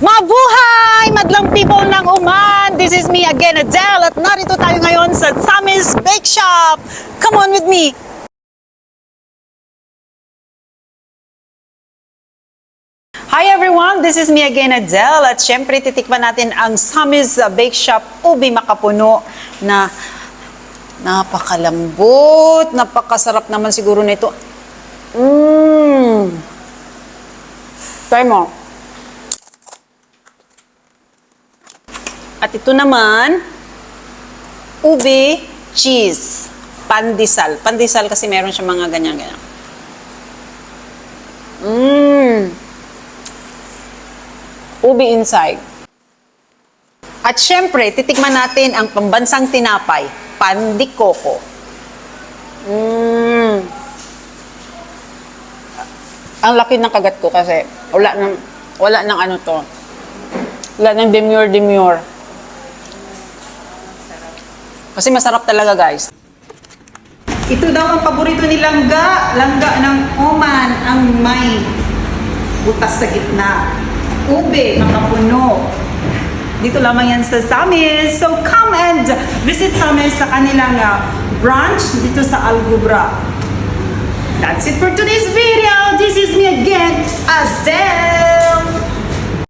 Mabuhay! Madlang people ng Oman! This is me again, Adele, at narito tayo ngayon sa Sammy's Bake Shop! Come on with me! Hi everyone! This is me again, Adele, at syempre titikman natin ang Sammy's Bake Shop Ubi Makapuno na napakalambot, napakasarap naman siguro nito. Try mo. At ito naman, ube cheese, pandesal. Pandesal kasi meron siya mga ganyan-ganyan. Ube inside. At syempre, titikman natin ang pambansang tinapay, pandikoko. Ang laki ng kagat ko kasi wala nang ano to. Wala nang demure. Kasi masarap talaga, guys. Ito daw ang paborito ni Langga ng Oman, ang may butas sa gitna. Ube, makapuno. Dito lamang yan sa Sammy's. So come and visit Sammy's sa kanilang branch dito sa Algubra. That's it for today's video. This is me again, Adele.